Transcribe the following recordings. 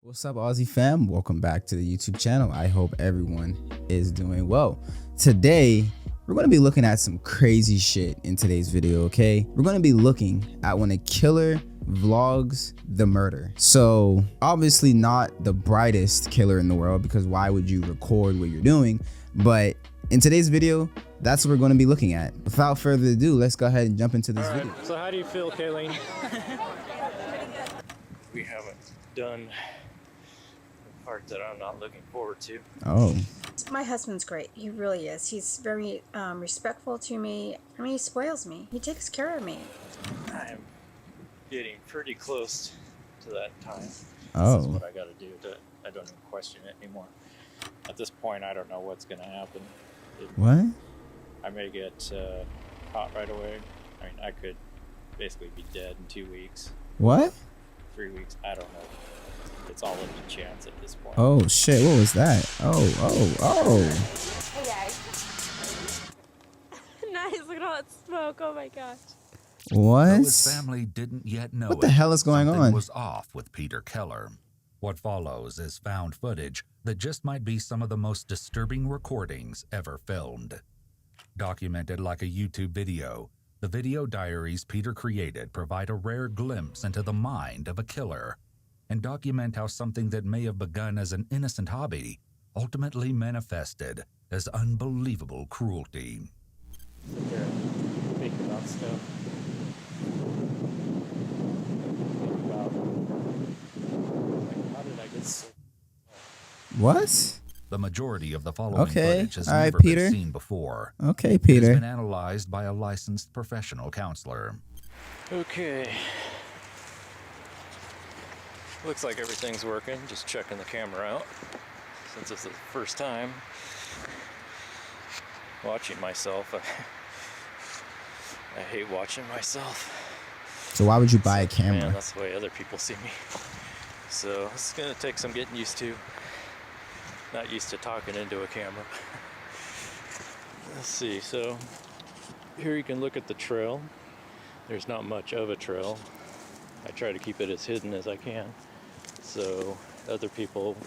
What's up, Aussie fam? Welcome back to the YouTube channel. I hope everyone is doing well. Today, we're going to be looking at some crazy shit in today's video, okay? We're going to be looking at when a killer vlogs the murder. So, obviously not the brightest killer in the world, because why would you record what you're doing? But in today's video, that's what we're going to be looking at. Without further ado, let's go ahead and jump into this video. So how do you feel, Kayleen? We haven't done the part that I'm not looking forward to. Oh. My husband's great. He really is. He's very respectful to me. I mean, he spoils me. He takes care of me. I'm getting pretty close to that time. Oh. This is what I got to do. I don't even question it anymore. At this point, I don't know what's going to happen. What? I may get caught right away. I mean, I could basically be dead in 2 weeks. What? 3 weeks. I don't know. It's all up to chance at this point. Oh shit, what was that? Oh. Hey guys. Nice, look at all that smoke. Oh my gosh. What? Though his family didn't yet know What the hell is going something on? was off with Peter Keller. What follows is found footage that just might be some of the most disturbing recordings ever filmed. Documented like a YouTube video, the video diaries Peter created provide a rare glimpse into the mind of a killer and document how something that may have begun as an innocent hobby ultimately manifested as unbelievable cruelty. Sit there and think about stuff. Think about, like, how did I get so... What? The majority of the following Okay, footage has all right, never Peter. been seen before. Okay, It has Peter. been analyzed by a licensed professional counselor. Okay. Looks like everything's working. Just checking the camera out. Since it's the first time watching myself. I hate watching myself. So why would you buy a Man, camera? that's the way other people see me. So it's gonna take some getting used to. Not used to talking into a camera. Let's see, so here you can look at the trail. There's not much of a trail. I try to keep it as hidden as I can, so other people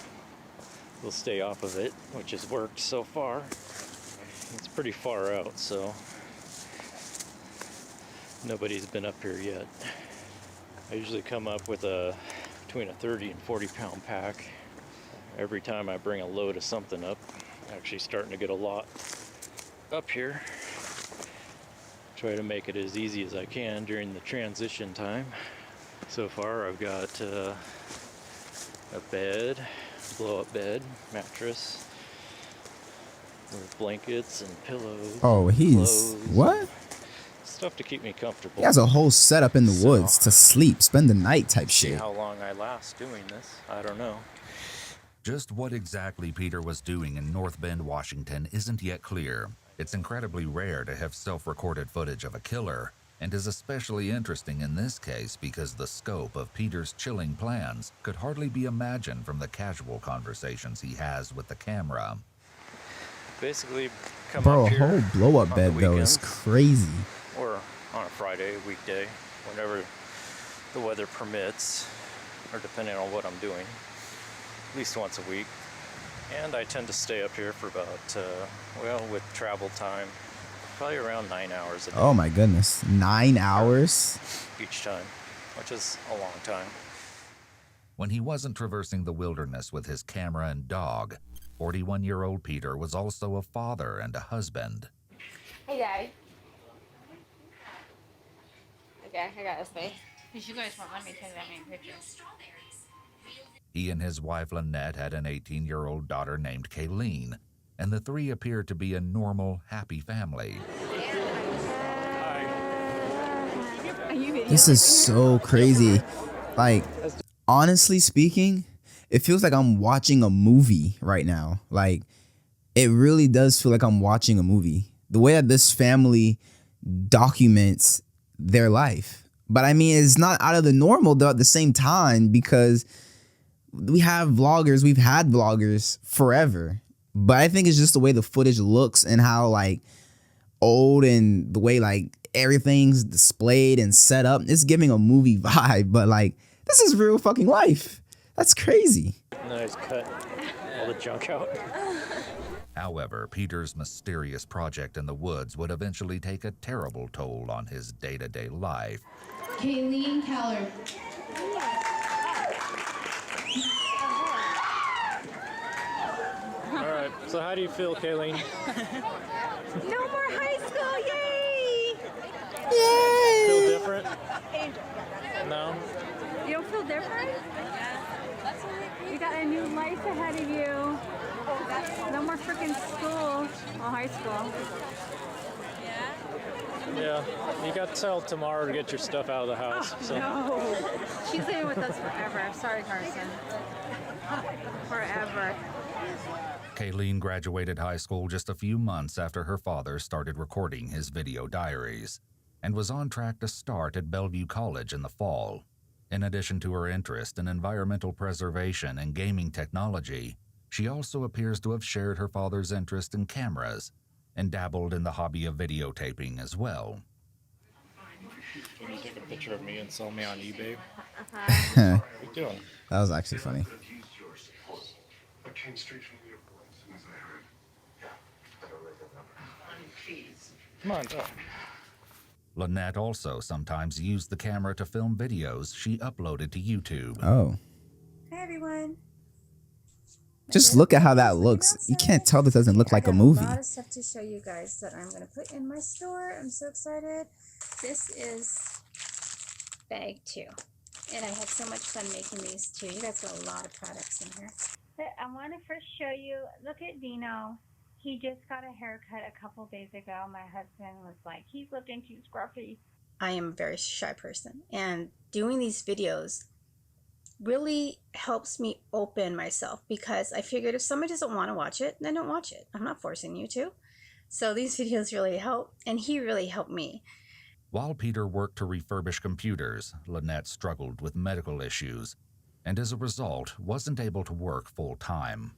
will stay off of it, which has worked so far. It's pretty far out, so nobody's been up here yet. I usually come up with between a 30 and 40 pound pack. Every time I bring a load of something up, actually starting to get a lot up here. Try to make it as easy as I can during the transition time. So far I've got a bed, blow-up bed, mattress, with blankets and pillows. Oh, he's... clothes, What? Stuff to keep me comfortable. He has a whole setup in the So- woods to sleep, spend the night type See shit. how long I last doing this, I don't know. Just what exactly Peter was doing in North Bend, Washington isn't yet clear. It's incredibly rare to have self-recorded footage of a killer, and is especially interesting in this case because the scope of Peter's chilling plans could hardly be imagined from the casual conversations he has with the camera. Basically, come Bro, up a here whole blow-up on bed the though is weekends, crazy. or on a Friday, weekday, whenever the weather permits, or depending on what I'm doing, at least once a week. And I tend to stay up here for about, well, with travel time, probably around 9 hours a day Oh my goodness. 9 hours? each time, which is a long time. When he wasn't traversing the wilderness with his camera and dog, 41-year-old Peter was also a father and a husband. Hey Dad. Okay, I got this face. Because you guys won't let me take that many pictures. He and his wife Lynette had an 18-year-old daughter named Kayleen, and the three appeared to be a normal, happy family. This is so crazy. Like, honestly speaking, it feels like I'm watching a movie right now. Like, it really does feel like I'm watching a movie. The way that this family documents their life. But I mean, it's not out of the normal though at the same time, because we have vloggers, we've had vloggers forever. But I think it's just the way the footage looks and how like old and the way like everything's displayed and set up. It's giving a movie vibe, but like this is real fucking life. That's crazy. Nice cut all the junk out. However, Peter's mysterious project in the woods would eventually take a terrible toll on his day-to-day life. Kayleen Keller. All right, so how do you feel, Kayleen? No more high school, yay! Feel different? No? You don't feel different? You got a new life ahead of you. No more freaking school. Well, high school. Yeah, you got till tomorrow to get your stuff out of the house. So. No. She's living with us forever. Sorry, Carson. Forever. Kayleen graduated high school just a few months after her father started recording his video diaries and was on track to start at Bellevue College in the fall. In addition to her interest in environmental preservation and gaming technology, she also appears to have shared her father's interest in cameras and dabbled in the hobby of videotaping as well. Can you take a picture of me and sell me on eBay? That What are you doing? was actually funny. I came straight from the airport as soon as I heard. I don't like that number. Come on, talk. Lynette also sometimes used the camera to film videos she uploaded to YouTube. Oh. Hi, everyone. Just look at how that looks. You can't tell this doesn't look like a movie. I got a lot of stuff to show you guys that I'm going to put in my store. I'm so excited. This is bag 2. And I had so much fun making these too. You guys got a lot of products in here. I want to first show you, look at Dino. He just got a haircut a couple days ago. My husband was like, he's looking too scruffy. I am a very shy person. And doing these videos really helps me open myself, because I figured if somebody doesn't want to watch it, then don't watch it. I'm not forcing you to. So these videos really help, and he really helped me. While Peter worked to refurbish computers, Lynette struggled with medical issues and as a result wasn't able to work full-time.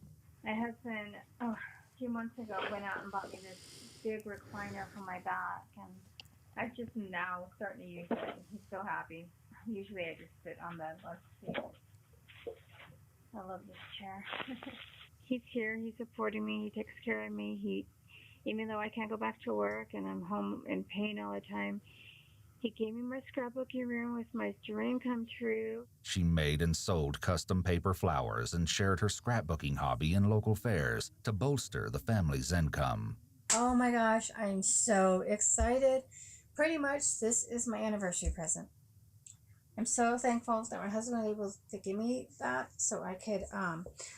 My husband, a few months ago, went out and bought me this big recliner for my back, and I'm just now starting to use it. He's so happy. Usually I just sit on the left seat. I love this chair. He's here. He's supporting me. He takes care of me. Even though I can't go back to work and I'm home in pain all the time, he gave me my scrapbooking room with my dream come true. She made and sold custom paper flowers and shared her scrapbooking hobby in local fairs to bolster the family's income. Oh my gosh, I'm so excited. Pretty much this is my anniversary present. I'm so thankful that my husband was able to give me that so I could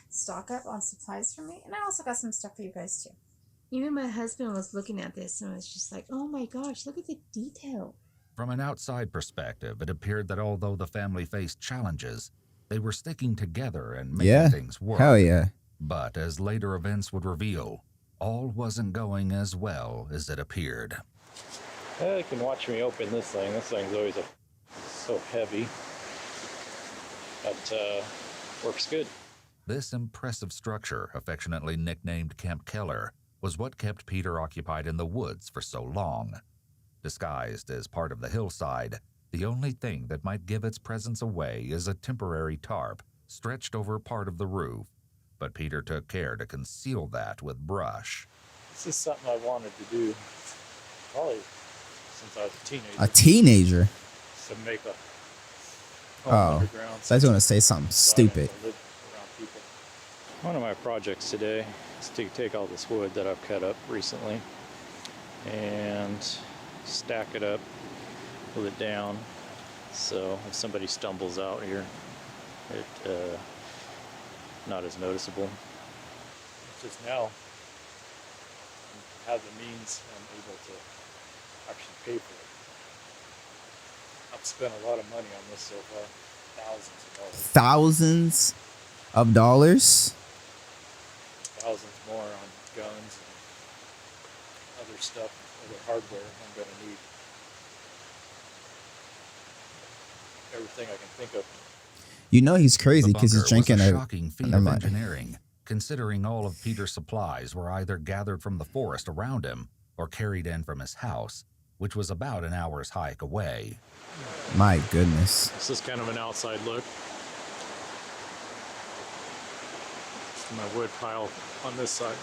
stock up on supplies for me. And I also got some stuff for you guys too. Even my husband was looking at this and was just like, oh my gosh, look at the detail. From an outside perspective, it appeared that although the family faced challenges, they were sticking together and making things work. Hell yeah. But as later events would reveal, all wasn't going as well as it appeared. Yeah, you can watch me open this thing. This thing's always so heavy. But works good. This impressive structure, affectionately nicknamed Camp Keller, was what kept Peter occupied in the woods for so long. Disguised as part of the hillside, the only thing that might give its presence away is a temporary tarp stretched over part of the roof, but Peter took care to conceal that with brush. This is something I wanted to do probably since I was a teenager. A teenager? To make a Oh, underground. so I was going to say something stupid. Live around people. One of my projects today is to take all this wood that I've cut up recently and stack it up, pull it down, so if somebody stumbles out here, it not as noticeable. It's just now I have the means and able to actually pay for it. I've spent a lot of money on this so far, Thousands of dollars? Thousands more on guns and other stuff, other hardware I'm going to need. Everything I can think of. You know he's crazy because he's drinking a a shocking feat of engineering, considering all of Peter's supplies were either gathered from the forest around him or carried in from his house, which was about an hour's hike away. My goodness. This is kind of an outside look. rest of my wood pile on this side.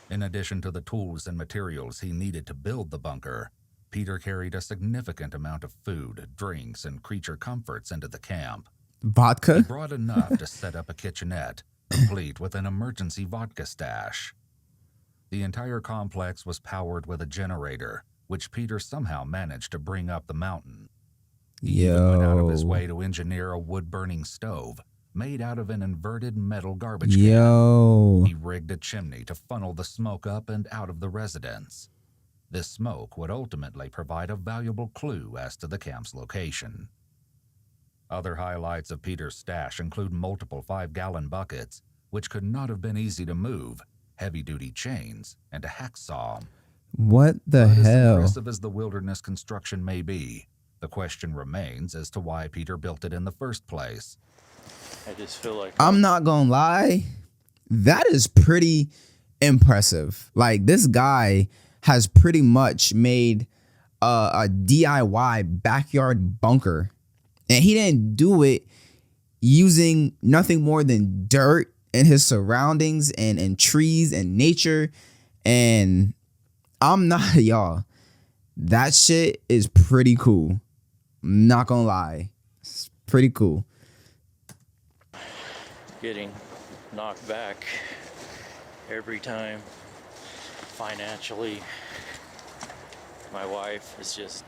In addition to the tools and materials he needed to build the bunker, Peter carried a significant amount of food, drinks, and creature comforts into the camp. He Vodka? brought enough to set up a kitchenette, complete with an emergency vodka stash. The entire complex was powered with a generator, which Peter somehow managed to bring up the mountain. He even went out of his way to engineer a wood-burning stove made out of an inverted metal garbage can. He rigged a chimney to funnel the smoke up and out of the residence. This smoke would ultimately provide a valuable clue as to the camp's location. Other highlights of Peter's stash include multiple 5-gallon buckets, which could not have been easy to move, heavy-duty chains, and a hacksaw. What the But hell? as impressive as the wilderness construction may be, the question remains as to why Peter built it in the first place. I just feel like I'm not gonna lie, that is pretty impressive. Like, this guy has pretty much made a DIY backyard bunker, and he didn't do it using nothing more than dirt and his surroundings and trees and nature. And I'm not, y'all, that shit is pretty cool. I'm not gonna lie, it's pretty cool. getting knocked back every time financially. My wife is just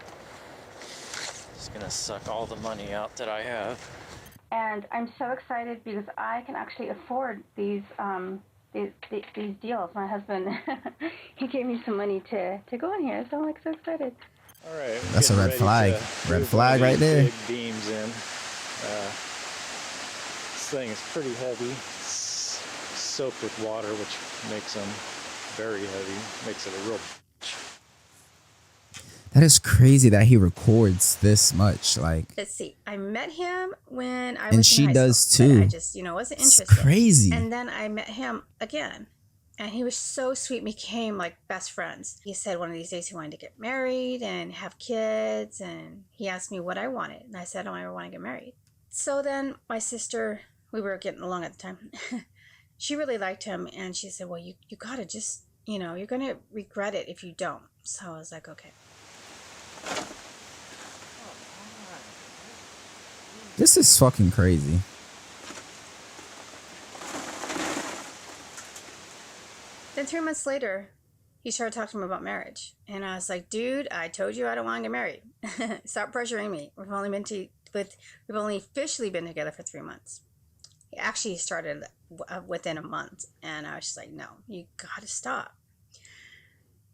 gonna suck all the money out that I have. And I'm so excited because I can actually afford these deals. My husband, he gave me some money to go in here, so I'm like so excited. All right, That's a red flag. Red flag right there. Big beams in. This thing is pretty heavy. It's soaked with water, which makes them very heavy. Makes it a real. That is crazy that he records this much. Like, Let's see. I met him when I was and in she high does school, but too. I just, wasn't It's interested. crazy. And then I met him again, and he was so sweet. We became like best friends. He said one of these days he wanted to get married and have kids, and he asked me what I wanted, and I said, "Oh, I want to get married." So then my sister, we were getting along at the time. She really liked him, and she said, "Well, you gotta just, you're gonna regret it if you don't." So I was like, "Okay." This is fucking crazy. Then 3 months later, he started talking to me about marriage. And I was like, dude, I told you I don't want to get married. Stop pressuring me. We've only officially been together for 3 months. He actually started within a month. And I was just like, no, you got to stop.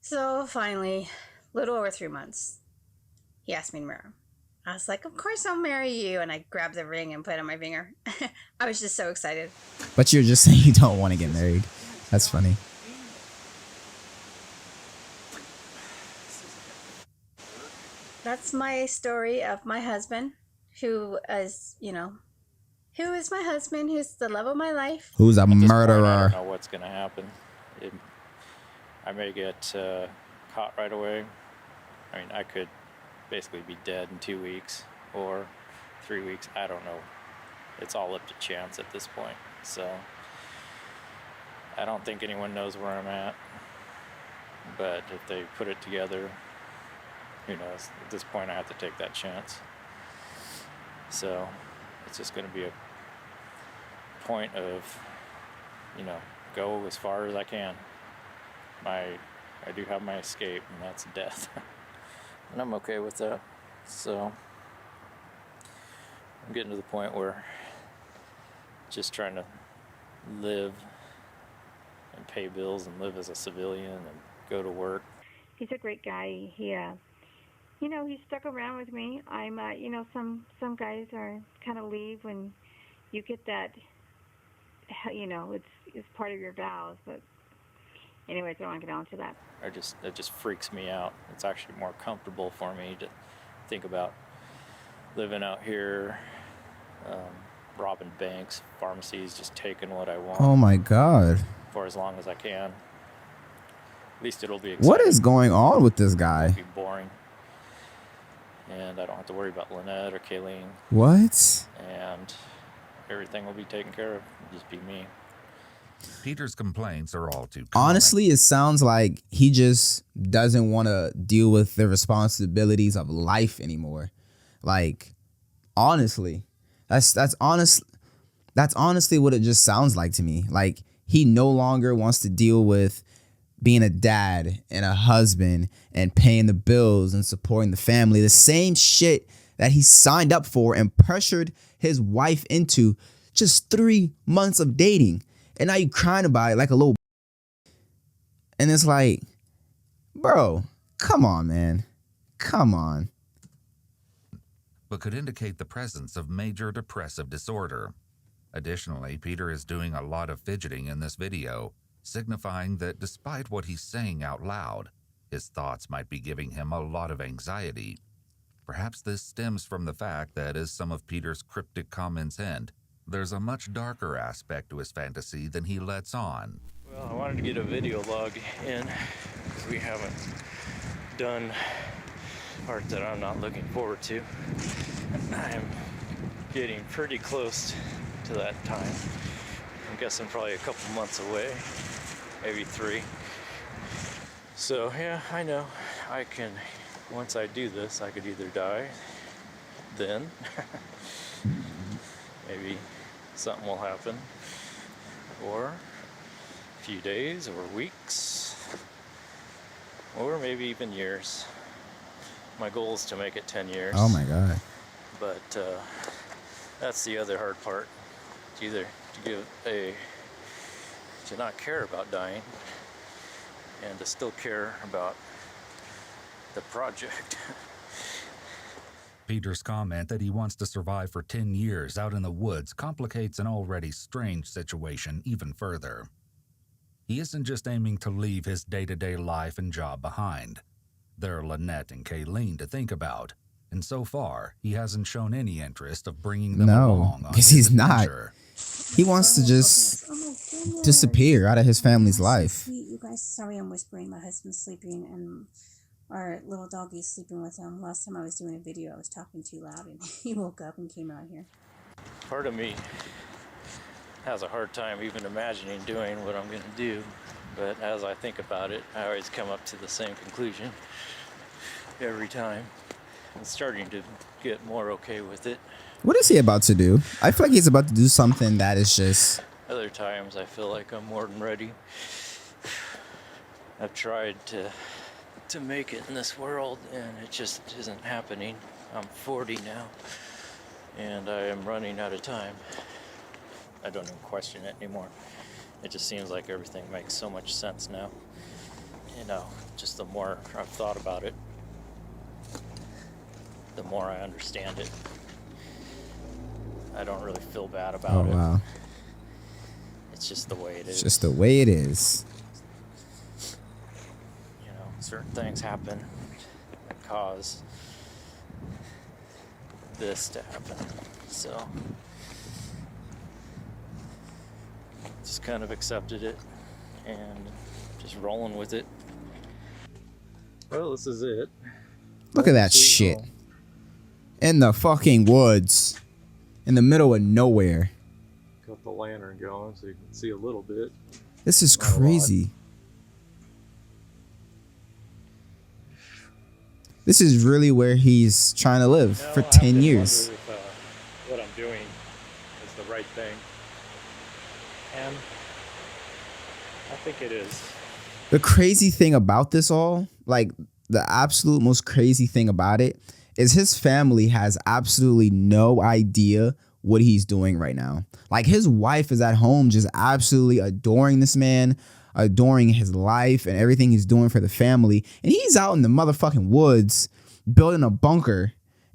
So finally, a little over 3 months, he asked me to marry him. I was like, of course I'll marry you. And I grabbed the ring and put it on my finger. I was just so excited. But you're just saying you don't want to get married. That's funny. That's my story of my husband, who is my husband, who's the love of my life. Who's a At this point, I murderer? don't know what's gonna happen. I may get caught right away. I mean, I could basically be dead in 2 weeks or 3 weeks. I don't know. It's all up to chance at this point. So I don't think anyone knows where I'm at. But if they put it together, who knows? At this point, I have to take that chance. So it's just going to be a point of, go as far as I can. I do have my escape, and that's death. And I'm okay with that. So I'm getting to the point where just trying to live and pay bills and live as a civilian and go to work. He's a great guy. He stuck around with me. I'm, some guys are kind of leave when you get that, it's part of your vows. But anyways, I don't want to get on to that. It just freaks me out. It's actually more comfortable for me to think about living out here, robbing banks, pharmacies, just taking what I want. Oh my God. For as long as I can. At least it'll be exciting. What is going on with this guy? It'll be boring. And I don't have to worry about Lynette or Kayleen. What? And everything will be taken care of. It'll just be me. Peter's complaints are all too common. Honestly, it sounds like he just doesn't want to deal with the responsibilities of life anymore. Like, honestly, that's honestly what it just sounds like to me. Like, he no longer wants to deal with being a dad and a husband and paying the bills and supporting the family. The same shit that he signed up for and pressured his wife into just 3 months of dating. And now you crying about it like a little. And it's like, bro, come on, man. Come on. But could indicate the presence of major depressive disorder. Additionally, Peter is doing a lot of fidgeting in this video, signifying that despite what he's saying out loud, his thoughts might be giving him a lot of anxiety. Perhaps this stems from the fact that, as some of Peter's cryptic comments hint, there's a much darker aspect to his fantasy than he lets on. Well, I wanted to get a video log in. We haven't done part that I'm not looking forward to. I'm getting pretty close to that time. I'm guessing probably a couple months away, maybe 3. So yeah, I know I can, once I do this, I could either die then, maybe something will happen, or a few days or weeks, or maybe even years. My goal is to make it 10 years. Oh my God. But that's the other hard part. It's either to not care about dying and to still care about the project. Peter's comment that he wants to survive for 10 years out in the woods complicates an already strange situation even further. He isn't just aiming to leave his day-to-day life and job behind. There are Lynette and Kayleen to think about, and so far, he hasn't shown any interest of bringing them along on because his he's not. adventure. He wants to just disappear out of his family's life. Sweet, you guys. Sorry I'm whispering. My husband's sleeping and our little doggy's sleeping with him. Last time I was doing a video, I was talking too loud and he woke up and came out here. Part of me has a hard time even imagining doing what I'm going to do, but as I think about it, I always come up to the same conclusion every time. I'm starting to get more okay with it. What is he about to do? I feel like he's about to do something that is just... Other times I feel like I'm more than ready. I've tried to make it in this world and it just isn't happening. I'm 40 now and I am running out of time. I don't even question it anymore. It just seems like everything makes so much sense now. You know, just the more I've thought about it, the more I understand it. I don't really feel bad about it. Oh, wow. It's just the way it is. It's just the way it is. You know, certain things happen that cause this to happen. So, just kind of accepted it and just rolling with it. Well, this is it. Look at that shit. In the fucking woods. In the middle of nowhere. Got the lantern going so you can see a little bit. This is crazy. This is really where he's trying to live for 10 years. If, what I'm doing is the right thing. And I think it is. The crazy thing about this all, like the absolute most crazy thing about it, is his family has absolutely no idea what he's doing right now. Like his wife is at home just absolutely adoring this man, adoring his life and everything he's doing for the family. And he's out in the motherfucking woods building a bunker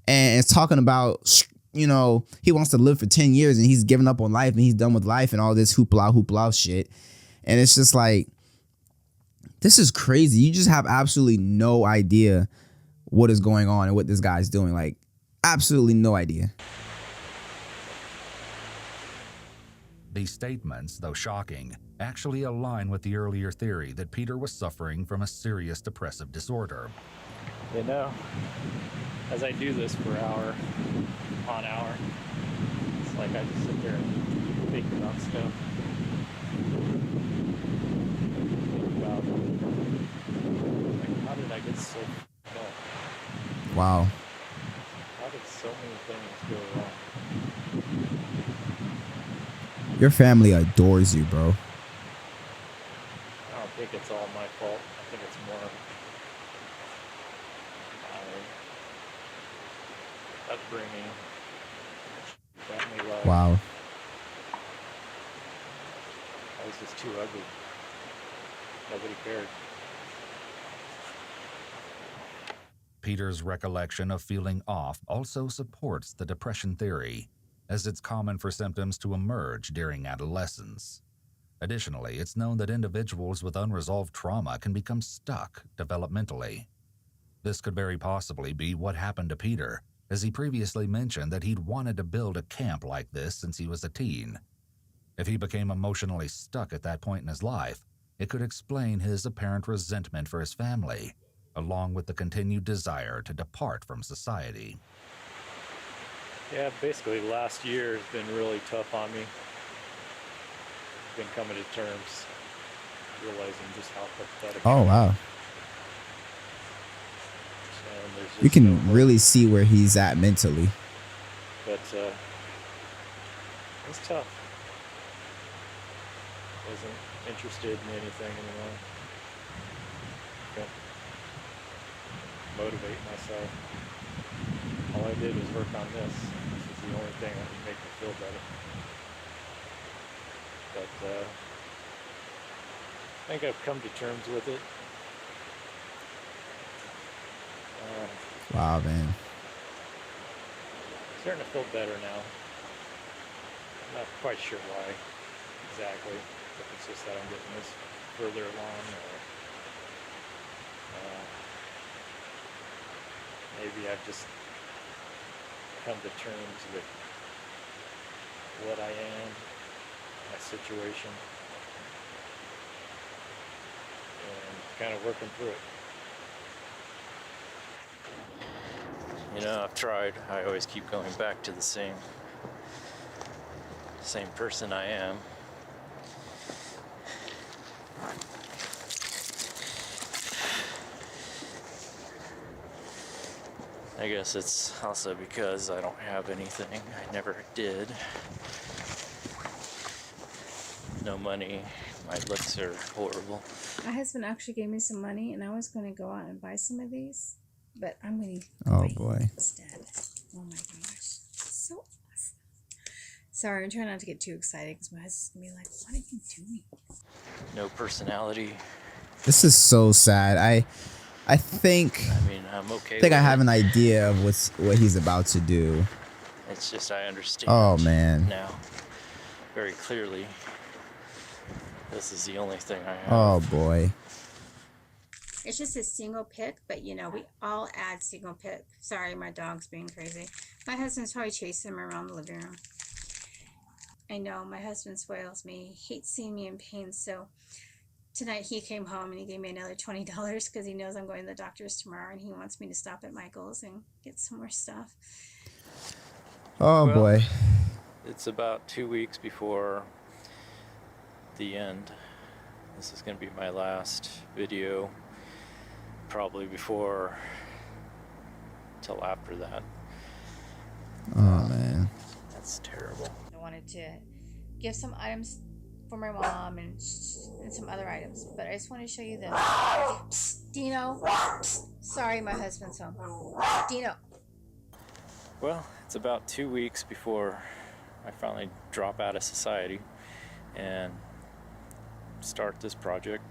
and it's talking about, you know, he wants to live for 10 years and he's given up on life and he's done with life and all this hoopla shit. And it's just like, this is crazy. You just have absolutely no idea what is going on and what this guy's doing. Like, absolutely no idea. These statements, though shocking, actually align with the earlier theory that Peter was suffering from a serious depressive disorder. You know, as I do this for hour on hour, it's like I just sit there and think about stuff. Think about, like, how did I get so fucked up? Wow. How did so many things go wrong? Your family adores you, bro. I don't think it's all my fault. I think it's more my upbringing, family life. Wow. I was just too ugly. Nobody cared. Peter's recollection of feeling off also supports the depression theory, as it's common for symptoms to emerge during adolescence. Additionally, it's known that individuals with unresolved trauma can become stuck developmentally. This could very possibly be what happened to Peter, as he previously mentioned that he'd wanted to build a camp like this since he was a teen. If he became emotionally stuck at that point in his life, it could explain his apparent resentment for his family, along with the continued desire to depart from society. Yeah, basically last year has been really tough on me. Been coming to terms, realizing just how pathetic. Oh, wow. And there's just You can no hope. really see where he's at mentally. But it's tough. Wasn't interested in anything anymore. Couldn't motivate myself. All I did was work on this. This is the only thing that would make me feel better. But I think I've come to terms with it. Wow, man. Starting to feel better now. I'm not quite sure why exactly. If it's just that I'm getting this further along, or maybe I've just come to terms with what I am, my situation, and kind of working through it. You know, I've tried. I always keep going back to the same person I am. I guess it's also because I don't have anything. I never did. No money. My looks are horrible. My husband actually gave me some money, and I was going to go out and buy some of these, but I'm going to Oh, boy. instead. Oh my gosh, so awesome! Sorry, I'm trying not to get too excited because my husband's gonna be like, "What are you doing?" No personality. This is so sad. I think I mean, I'm okay. I with have it. an idea of what he's about to do. It's just I understand. Oh, man. Now, very clearly, this is the only thing I have. Oh, boy. It's just a single pick, but you know, we all add single pick. Sorry, my dog's being crazy. My husband's probably chasing him around the living room. I know, my husband spoils me. He hates seeing me in pain, so tonight he came home and he gave me another $20 because he knows I'm going to the doctor's tomorrow and he wants me to stop at Michael's and get some more stuff. Oh, Well, boy. It's about 2 weeks before the end. This is going to be my last video. Probably before till after that. Oh, man. That's terrible. I wanted to give some items for my mom and some other items, but I just want to show you this. Psst, Dino. Sorry, my husband's home. Dino. Well, it's about 2 weeks before I finally drop out of society and start this project.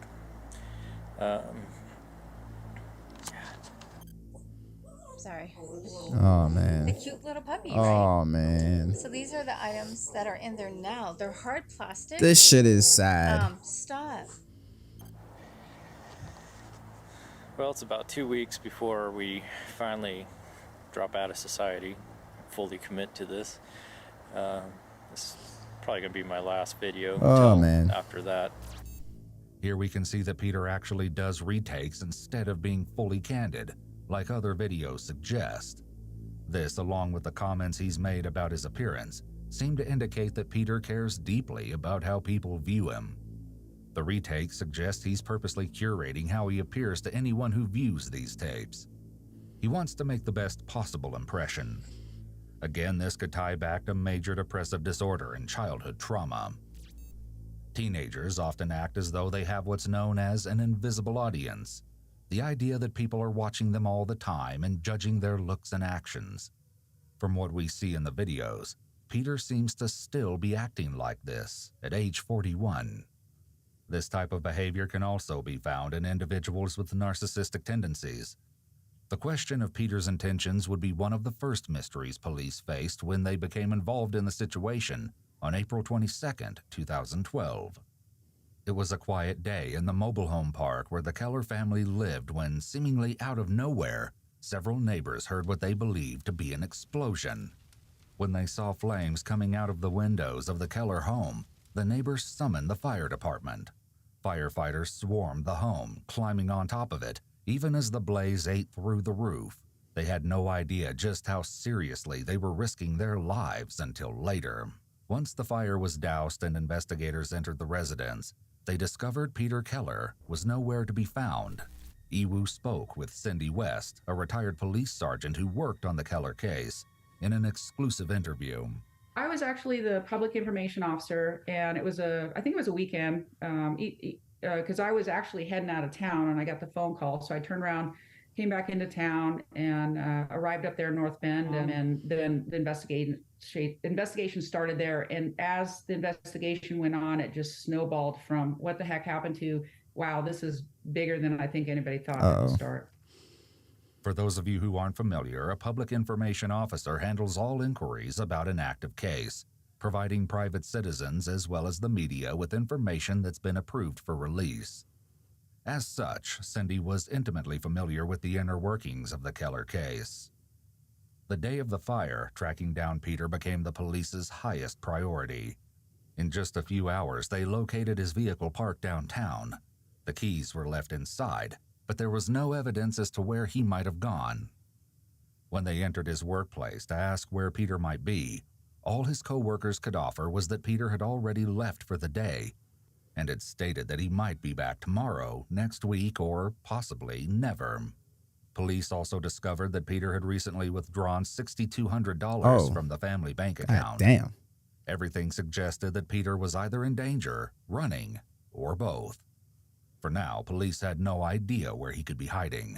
Sorry. Oh, man. The cute little puppy, right? Oh, man. So these are the items that are in there now. They're hard plastic. This shit is sad. Stop. Well, it's about 2 weeks before we finally drop out of society, fully commit to this. This probably gonna be my last video Oh, until man. after that. Here we can see that Peter actually does retakes instead of being fully candid, like other videos suggest. This, along with the comments he's made about his appearance, seem to indicate that Peter cares deeply about how people view him. The retake suggests he's purposely curating how he appears to anyone who views these tapes. He wants to make the best possible impression. Again, this could tie back to major depressive disorder and childhood trauma. Teenagers often act as though they have what's known as an invisible audience, the idea that people are watching them all the time and judging their looks and actions. From what we see in the videos, Peter seems to still be acting like this at age 41. This type of behavior can also be found in individuals with narcissistic tendencies. The question of Peter's intentions would be one of the first mysteries police faced when they became involved in the situation on April 22, 2012. It was a quiet day in the mobile home park where the Keller family lived when, seemingly out of nowhere, several neighbors heard what they believed to be an explosion. When they saw flames coming out of the windows of the Keller home, the neighbors summoned the fire department. Firefighters swarmed the home, climbing on top of it, even as the blaze ate through the roof. They had no idea just how seriously they were risking their lives until later. Once the fire was doused and investigators entered the residence, they discovered Peter Keller was nowhere to be found. Iwu spoke with Cindy West, a retired police sergeant who worked on the Keller case, in an exclusive interview. I was actually the public information officer, and I think it was a weekend, because I was actually heading out of town, and I got the phone call. So I turned around, came back into town, and arrived up there in North Bend, and then the investigation started there. And as the investigation went on, it just snowballed from what the heck happened to, wow, this is bigger than I think anybody thought at the start. For those of you who aren't familiar, a public information officer handles all inquiries about an active case, providing private citizens as well as the media with information that's been approved for release. As such, Cindy was intimately familiar with the inner workings of the Keller case. The day of the fire, tracking down Peter became the police's highest priority. In just a few hours, they located his vehicle parked downtown. The keys were left inside, but there was no evidence as to where he might have gone. When they entered his workplace to ask where Peter might be, all his co-workers could offer was that Peter had already left for the day and had stated that he might be back tomorrow, next week, or possibly never. Police also discovered that Peter had recently withdrawn $6,200 from the family bank account. Damn. Everything suggested that Peter was either in danger, running, or both. For now, police had no idea where he could be hiding.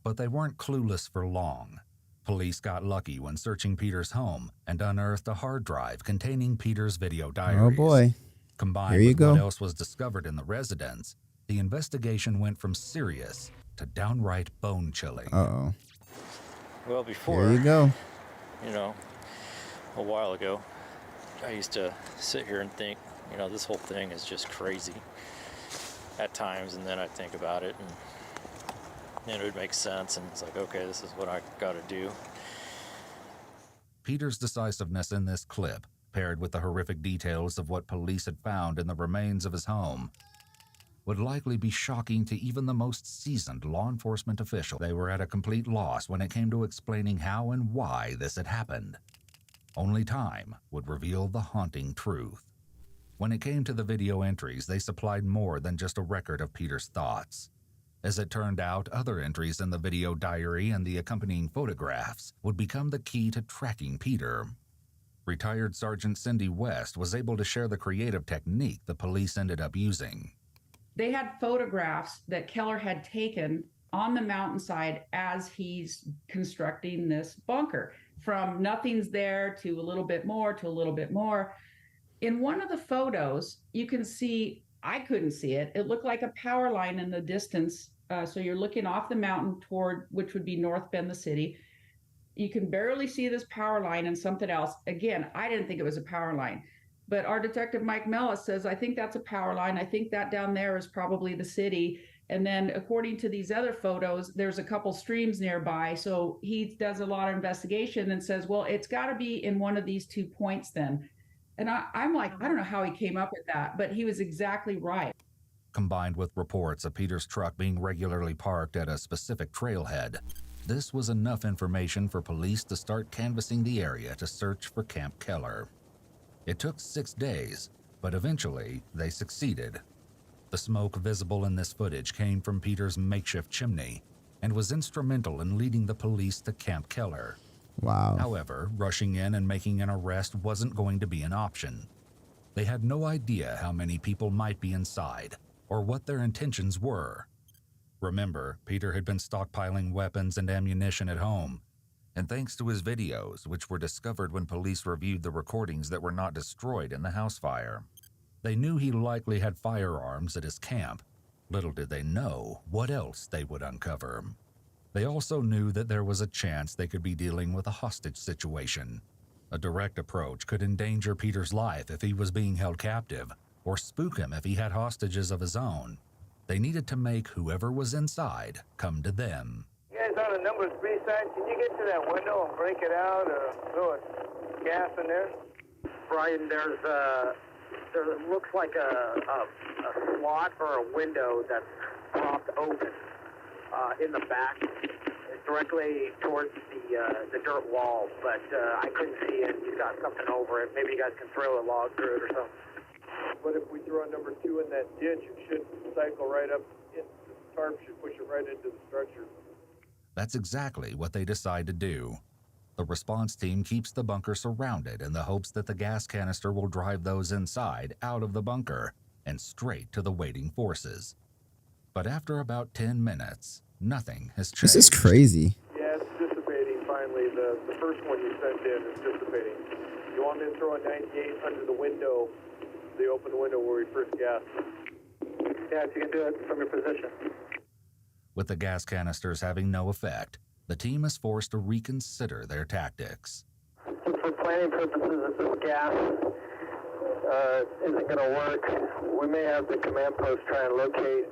But they weren't clueless for long. Police got lucky when searching Peter's home and unearthed a hard drive containing Peter's video diaries. Oh boy. Combined with what else was discovered in the residence, the investigation went from serious to downright bone-chilling. Uh-oh. Well, before, Here you go. You know, a while ago, I used to sit here and think, this whole thing is just crazy at times, and then I'd think about it, and it would make sense, and it's like, okay, this is what I gotta do. Peter's decisiveness in this clip, paired with the horrific details of what police had found in the remains of his home, would likely be shocking to even the most seasoned law enforcement official. They were at a complete loss when it came to explaining how and why this had happened. Only time would reveal the haunting truth. When it came to the video entries, they supplied more than just a record of Peter's thoughts. As it turned out, other entries in the video diary and the accompanying photographs would become the key to tracking Peter. Retired Sergeant Cindy West was able to share the creative technique the police ended up using. They had photographs that Keller had taken on the mountainside as he's constructing this bunker. From nothing's there to a little bit more to a little bit more. In one of the photos, you can see, I couldn't see it, it looked like a power line in the distance. So you're looking off the mountain toward, which would be North Bend, the city. You can barely see this power line and something else. Again, I didn't think it was a power line. But our detective, Mike Mellis, says, I think that's a power line. I think that down there is probably the city. And then according to these other photos, there's a couple streams nearby. So he does a lot of investigation and says, well, it's got to be in one of these 2 points then. And I'm like, I don't know how he came up with that, but he was exactly right. Combined with reports of Peter's truck being regularly parked at a specific trailhead, this was enough information for police to start canvassing the area to search for Camp Keller. It took 6 days, but eventually they succeeded. The smoke visible in this footage came from Peter's makeshift chimney and was instrumental in leading the police to Camp Keller. Wow. However, rushing in and making an arrest wasn't going to be an option. They had no idea how many people might be inside or what their intentions were. Remember, Peter had been stockpiling weapons and ammunition at home, and thanks to his videos, which were discovered when police reviewed the recordings that were not destroyed in the house fire, they knew he likely had firearms at his camp. Little did they know what else they would uncover. They also knew that there was a chance they could be dealing with a hostage situation. A direct approach could endanger Peter's life if he was being held captive, or spook him if he had hostages of his own. They needed to make whoever was inside come to them. You guys on the number 3 side, can you get to that window and break it out or throw a gas in there? Brian, there looks like a slot or a window that's propped open in the back, directly towards the dirt wall, but I couldn't see it. He's got something over it. Maybe you guys can throw a log through it or something. But if we throw a number 2 in that ditch, it should cycle right up. The tarp should push it right into the structure. That's exactly what they decide to do. The response team keeps the bunker surrounded in the hopes that the gas canister will drive those inside out of the bunker and straight to the waiting forces. But after about 10 minutes, nothing has changed. This is crazy. Yeah, it's dissipating finally. The first one you sent in is dissipating. You want me to throw a 98 under the window, the open window where we first gassed? Yeah, if you can do it from your position. With the gas canisters having no effect, the team is forced to reconsider their tactics. For planning purposes, if this gas isn't going to work, we may have the command post try and locate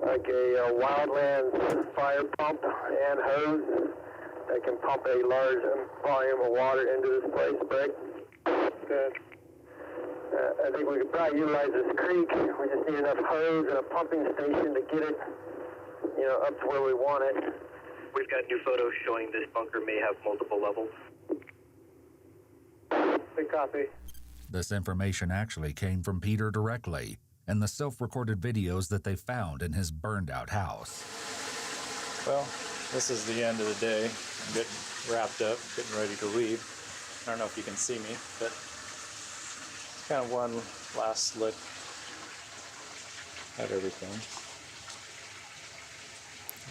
like a wildland fire pump and hose that can pump a large volume of water into this place, Greg. Okay. I think we could probably utilize this creek. We just need enough hose and a pumping station to get it, up to where we want it. We've got new photos showing this bunker may have multiple levels. Big copy. This information actually came from Peter directly and the self-recorded videos that they found in his burned-out house. Well, this is the end of the day. I'm getting wrapped up, getting ready to leave. I don't know if you can see me, but it's kind of one last look at everything.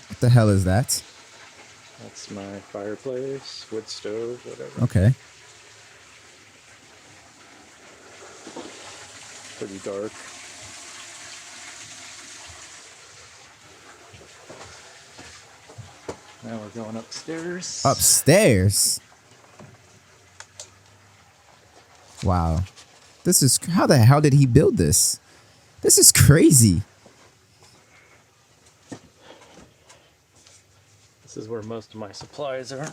What the hell is that? That's my fireplace, wood stove, whatever. Okay. Pretty dark. Now we're going upstairs. Upstairs? Wow. This is, how the hell did he build this? This is crazy. This is where most of my supplies are.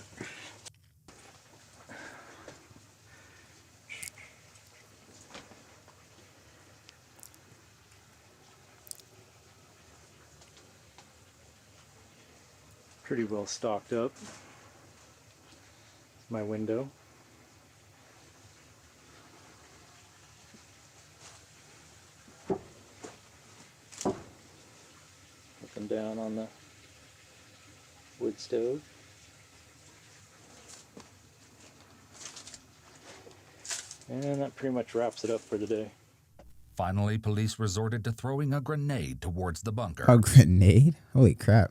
Pretty well stocked up. My window. Up and down on the wood stove. And that pretty much wraps it up for the day. Finally, police resorted to throwing a grenade towards the bunker. A grenade? Holy crap.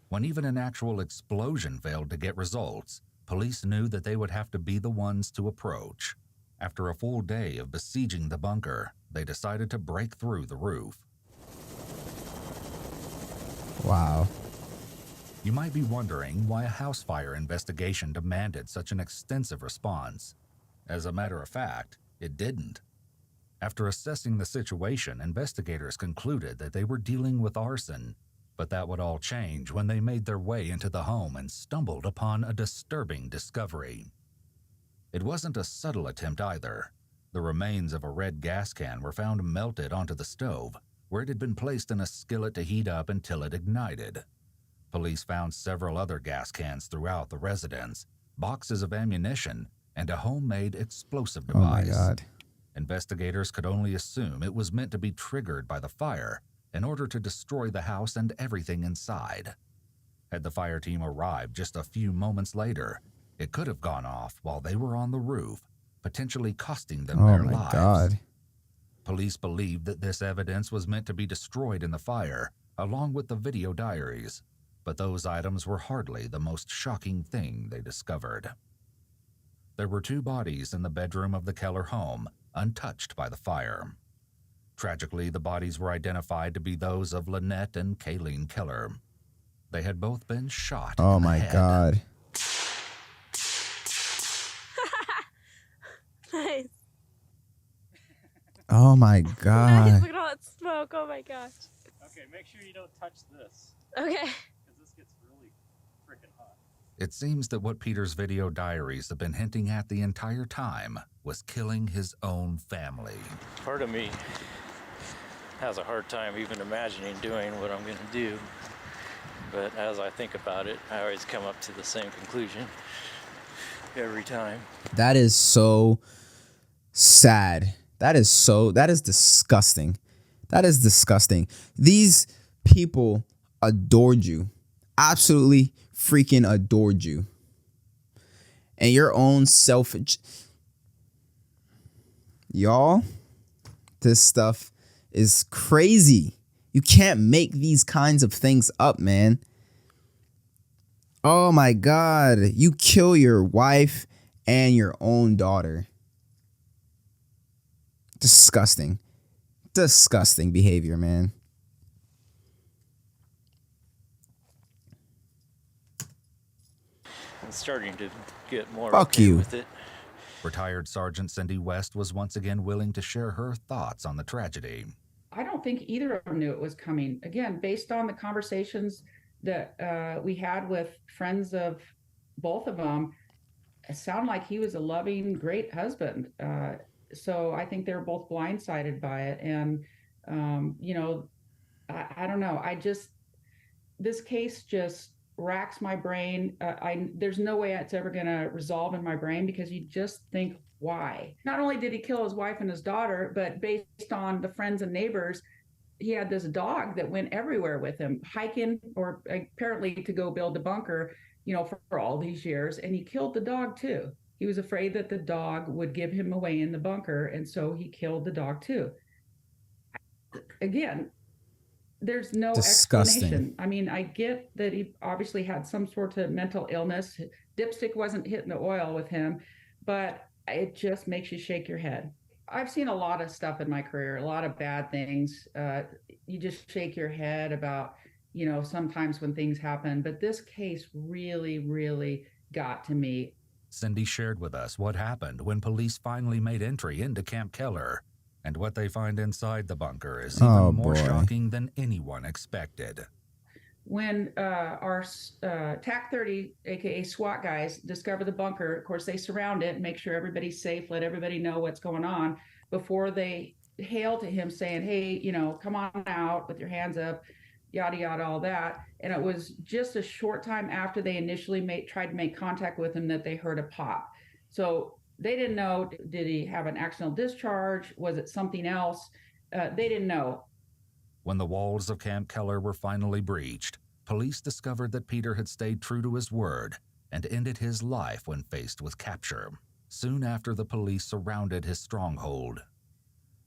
When even an actual explosion failed to get results, police knew that they would have to be the ones to approach. After a full day of besieging the bunker, they decided to break through the roof. Wow. You might be wondering why a house fire investigation demanded such an extensive response. As a matter of fact, it didn't. After assessing the situation, investigators concluded that they were dealing with arson, but that would all change when they made their way into the home and stumbled upon a disturbing discovery. It wasn't a subtle attempt either. The remains of a red gas can were found melted onto the stove, where it had been placed in a skillet to heat up until it ignited. Police found several other gas cans throughout the residence, boxes of ammunition, and a homemade explosive device. Oh my God. Investigators could only assume it was meant to be triggered by the fire in order to destroy the house and everything inside. Had the fire team arrived just a few moments later, it could have gone off while they were on the roof, potentially costing them their lives. Oh my God. Police believed that this evidence was meant to be destroyed in the fire, along with the video diaries, but those items were hardly the most shocking thing they discovered. There were 2 bodies in the bedroom of the Keller home, untouched by the fire. Tragically, the bodies were identified to be those of Lynette and Kayleen Keller. They had both been shot Oh in the my head. God. Nice. Oh my Nice. God. Look at all that smoke. Oh my gosh. Okay, make sure you don't touch this. Okay. Because this gets really freaking hot. It seems that what Peter's video diaries have been hinting at the entire time was killing his own family. Part of me has a hard time even imagining doing what I'm going to do. But as I think about it, I always come up to the same conclusion every time. That is so sad. That is disgusting. That is disgusting. These people adored you. Absolutely freaking adored you. And your own selfish. Y'all, this stuff is crazy. You can't make these kinds of things up, man. Oh my God. You kill your wife and your own daughter. Disgusting. Disgusting behavior, man. I'm starting to get more Fuck okay you. with it. Retired Sergeant Cindy West was once again willing to share her thoughts on the tragedy. I don't think either of them knew it was coming. Again, based on the conversations that we had with friends of both of them, it sounded like he was a loving, great husband. So I think they're both blindsided by it. And, you know, I don't know. This case just racks my brain. There's no way it's ever going to resolve in my brain, because you just think, why? Not only did he kill his wife and his daughter, but based on the friends and neighbors, he had this dog that went everywhere with him, hiking, or apparently to go build a bunker, you know, for all these years. And he killed the dog too. He was afraid that the dog would give him away in the bunker. And so he killed the dog too. Again, there's no Disgusting. explanation. I mean, I get that he obviously had some sort of mental illness. Dipstick wasn't hitting the oil with him, but it just makes you shake your head. I've seen a lot of stuff in my career, a lot of bad things. You just shake your head about, you know, sometimes when things happen. But this case really, really got to me. Cindy shared with us what happened when police finally made entry into Camp Keller. And what they find inside the bunker is even more shocking than anyone expected. When our TAC 30, aka SWAT guys, discover the bunker, of course, they surround it and make sure everybody's safe, let everybody know what's going on before they hail to him saying, hey, you know, come on out with your hands up, yada, yada, all that. And it was just a short time after they initially tried to make contact with him that they heard a pop. So they didn't know, did he have an accidental discharge? Was it something else? They didn't know. When the walls of Camp Keller were finally breached, police discovered that Peter had stayed true to his word and ended his life when faced with capture, soon after the police surrounded his stronghold.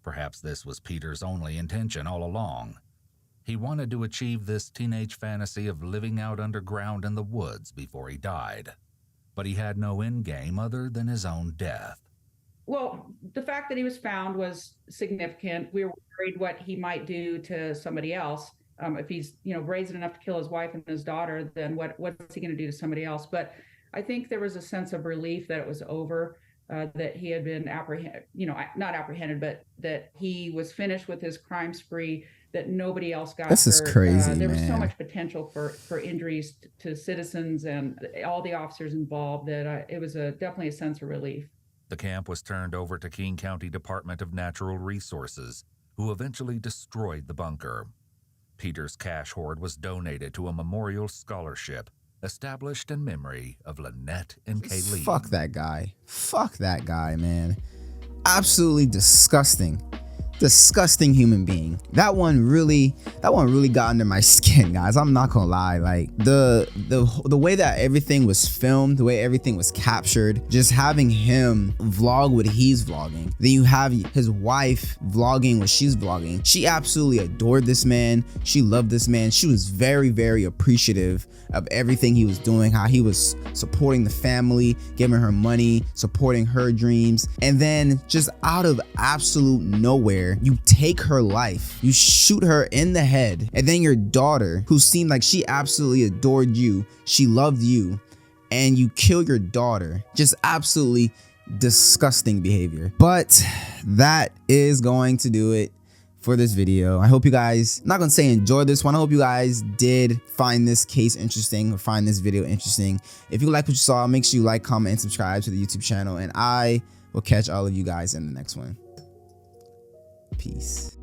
Perhaps this was Peter's only intention all along. He wanted to achieve this teenage fantasy of living out underground in the woods before he died. But he had no end game other than his own death. Well, the fact that he was found was significant. We were worried what he might do to somebody else. If he's, you know, brazen enough to kill his wife and his daughter, then what's he going to do to somebody else? But I think there was a sense of relief that it was over. that he had been apprehended, not apprehended, but that he was finished with his crime spree, that nobody else got This is hurt. crazy, There was so man. much potential for injuries to citizens and all the officers involved that it was definitely a sense of relief. The camp was turned over to King County Department of Natural Resources, who eventually destroyed the bunker. Peter's cash hoard was donated to a memorial scholarship established in memory of Lynette and Kayleen. Fuck that guy. Fuck that guy, man. Absolutely disgusting. Disgusting human being. That one really got under my skin, guys. I'm not gonna lie. Like the way that everything was filmed, the way everything was captured, just having him vlog what he's vlogging, then you have his wife vlogging what she's vlogging. She absolutely adored this man. She loved this man. She was very, very appreciative of everything he was doing, how he was supporting the family, giving her money, supporting her dreams. And then just out of absolute nowhere, you take her life, you shoot her in the head, and then your daughter, who seemed like she absolutely adored you, she loved you, and you kill your daughter. Just absolutely disgusting behavior. But that is going to do it for this video. I hope you guys, I'm not gonna say enjoyed this one, I hope you guys did find this case interesting or find this video interesting. If you like what you saw, make sure you like, comment, and subscribe to the YouTube channel, and I will catch all of you guys in the next one. Peace.